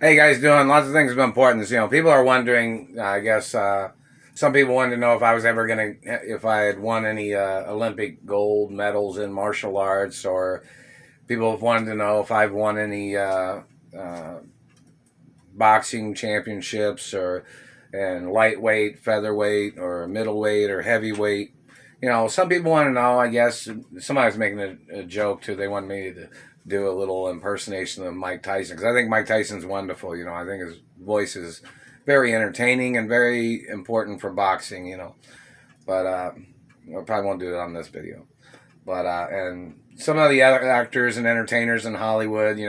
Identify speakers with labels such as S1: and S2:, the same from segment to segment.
S1: Hey guys, doing lots of things of importance. People are wondering. I guess some people wanted to know if I was ever gonna, if I had won any Olympic gold medals in martial arts, or people have wanted to know if I've won any uh, boxing championships, or in lightweight, featherweight, or middleweight, or heavyweight. Some people want to know. I guess somebody was making a joke too. They wanted me to do a little impersonation of Mike Tyson because I think Mike Tyson's wonderful. I think his voice is very entertaining and very important for boxing. But I probably won't do it on this video. But and some of the other actors and entertainers in Hollywood,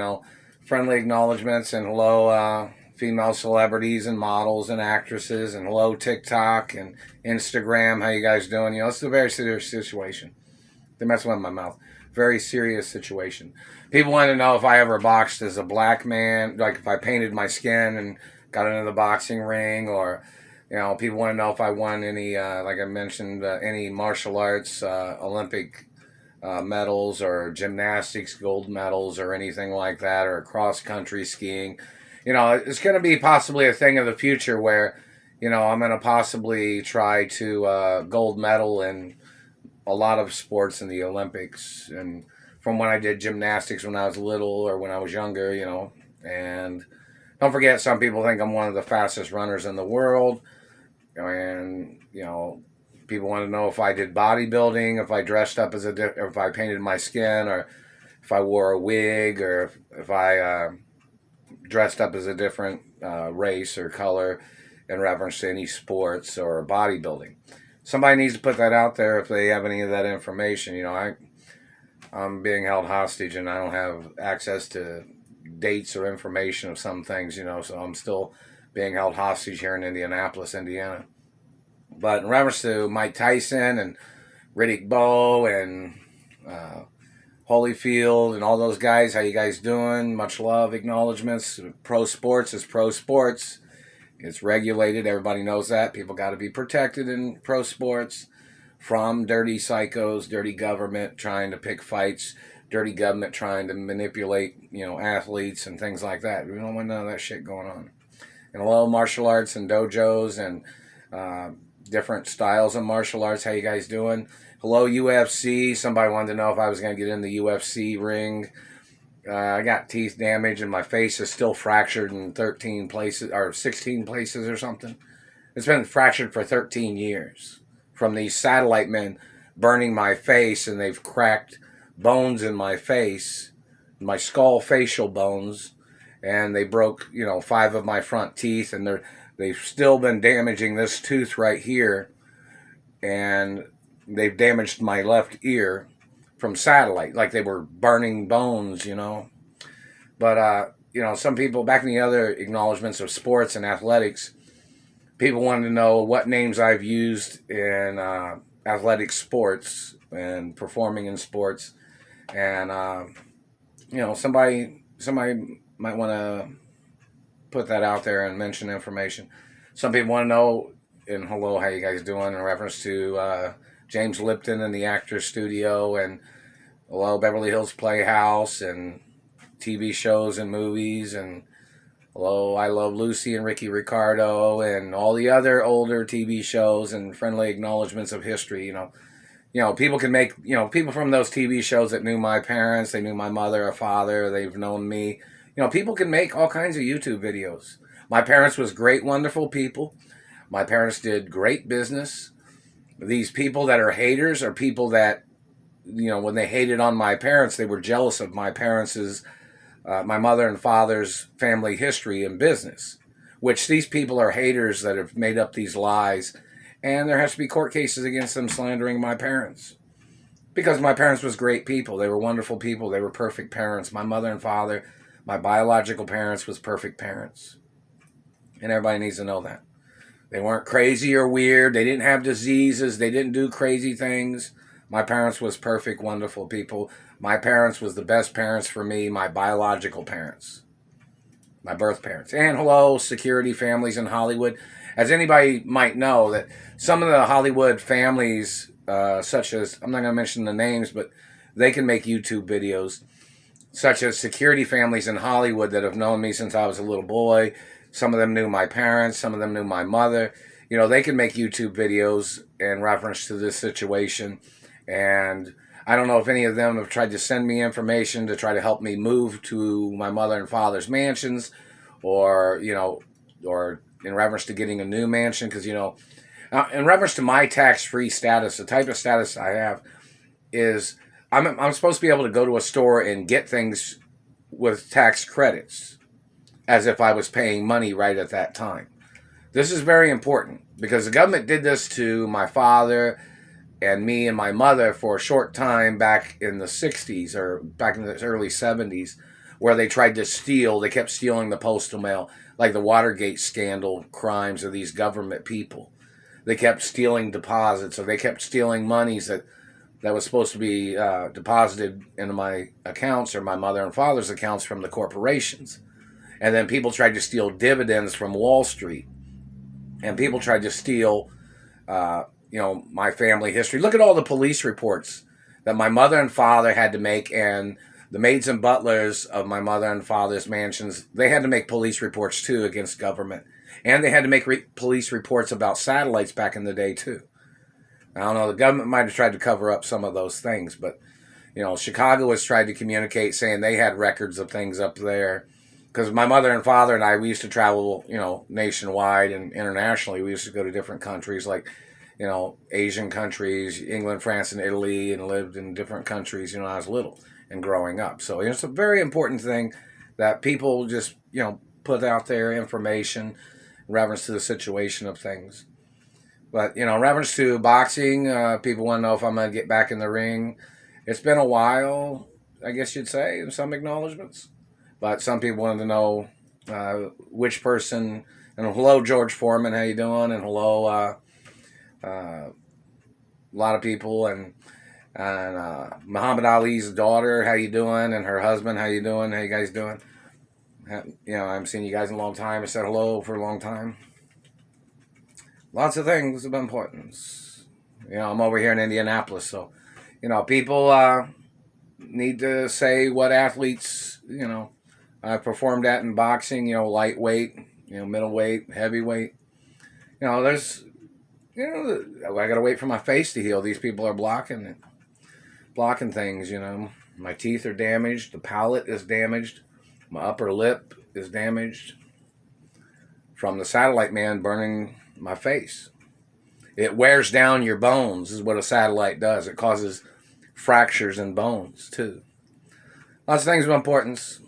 S1: friendly acknowledgments and hello, female celebrities and models and actresses, and hello TikTok and Instagram. How you guys doing? It's a very serious situation. They're messing with my mouth. Very serious situation. People want to know if I ever boxed as a black man, like if I painted my skin and got into the boxing ring, or people want to know if I won any, like I mentioned, any martial arts, Olympic medals, or gymnastics gold medals, or anything like that, or cross country skiing. It's going to be possibly a thing of the future where, I'm going to possibly try to gold medal in a lot of sports in the Olympics. And from when I did gymnastics when I was little or when I was younger, and don't forget, some people think I'm one of the fastest runners in the world. And, people want to know if I did bodybuilding, if I dressed up as if I painted my skin, or if I wore a wig, or if I dressed up as a different race or color in reference to any sports or bodybuilding. Somebody needs to put that out there if they have any of that information. I'm being held hostage and I don't have access to dates or information of some things, so I'm still being held hostage here in Indianapolis, Indiana. But in reference to Mike Tyson and Riddick Bowe and Holyfield and all those guys, how you guys doing? Much love, acknowledgments. Pro sports is pro sports. It's regulated. Everybody knows that. People got to be protected in pro sports from dirty psychos, dirty government trying to pick fights, dirty government trying to manipulate, athletes and things like that. We don't want none of that shit going on. And hello, martial arts and dojos and different styles of martial arts. How you guys doing? Hello, UFC. Somebody wanted to know if I was going to get in the UFC ring. I got teeth damage and my face is still fractured in 13 places or 16 places or something. It's been fractured for 13 years from these satellite men burning my face, and they've cracked bones in my face, my skull facial bones, and they broke, 5 of my front teeth, and they've still been damaging this tooth right here, and they've damaged my left ear from satellite, like they were burning bones, But, some people, back in the other acknowledgments of sports and athletics, people wanted to know what names I've used in athletic sports and performing in sports. And, somebody might want to put that out there and mention information. Some people want to know, and hello, how you guys doing, in reference to James Lipton and the Actors Studio, and hello, Beverly Hills Playhouse, and TV shows and movies, and hello, I Love Lucy and Ricky Ricardo, and all the other older TV shows and friendly acknowledgments of history. People can make, people from those TV shows that knew my parents, they knew my mother or father, they've known me. People can make all kinds of YouTube videos. My parents was great, wonderful people. My parents did great business. These people that are haters are people that, when they hated on my parents, they were jealous of my parents' my mother and father's family history and business, which these people are haters that have made up these lies, and there has to be court cases against them slandering my parents. Because my parents was great people. They were wonderful people. They were perfect parents. My mother and father, my biological parents, was perfect parents. And everybody needs to know that. They weren't crazy or weird. They didn't have diseases. They didn't do crazy things. My parents was perfect, wonderful people. My parents was the best parents for me, my biological parents, my birth parents. And hello, security families in Hollywood. As anybody might know, that some of the Hollywood families, such as, I'm not going to mention the names, but they can make YouTube videos. such as security families in Hollywood that have known me since I was a little boy. Some of them knew my parents, some of them knew my mother. You know, they can make YouTube videos in reference to this situation. And I don't know if any of them have tried to send me information to try to help me move to my mother and father's mansions, or, you know, or in reference to getting a new mansion. Because, you know, in reference to my tax-free status, the type of status I have is I'm supposed to be able to go to a store and get things with tax credits as if I was paying money right at that time. This is very important because the government did this to my father and me and my mother for a short time back in the 60s or back in the early 70s, where they tried to steal. They kept stealing the postal mail, like the Watergate scandal crimes of these government people. They kept stealing deposits, or they kept stealing monies that was supposed to be deposited into my accounts or my mother and father's accounts from the corporations. And then people tried to steal dividends from Wall Street. And people tried to steal, you know, my family history. Look at all the police reports that my mother and father had to make, and the maids and butlers of my mother and father's mansions, they had to make police reports too against government. And they had to make police reports about satellites back in the day too. I don't know, the government might have tried to cover up some of those things, but, you know, Chicago has tried to communicate saying they had records of things up there. Because my mother and father and I, we used to travel, you know, nationwide and internationally. We used to go to different countries like, you know, Asian countries, England, France, and Italy, and lived in different countries, you know, when I was little and growing up. So it's a very important thing that people just, you know, put out there information in reference to the situation of things. But, you know, in reference to boxing, people want to know if I'm going to get back in the ring. It's been a while, I guess you'd say, in some acknowledgments. But some people wanted to know which person. And hello, George Foreman, how you doing? And hello, a lot of people. And Muhammad Ali's daughter, how you doing? And her husband, how you doing? How you guys doing? You know, I haven't seen you guys in a long time. I said hello for a long time. Lots of things of importance. You know, I'm over here in Indianapolis, so, you know, people need to say what athletes, you know, I performed at in boxing, you know, lightweight, you know, middleweight, heavyweight. You know, there's, you know, I got to wait for my face to heal. These people are blocking it, blocking things, you know. My teeth are damaged. The palate is damaged. My upper lip is damaged from the satellite man burning my face. It wears down your bones is what a satellite does. It causes fractures in bones too. Lots of things of importance.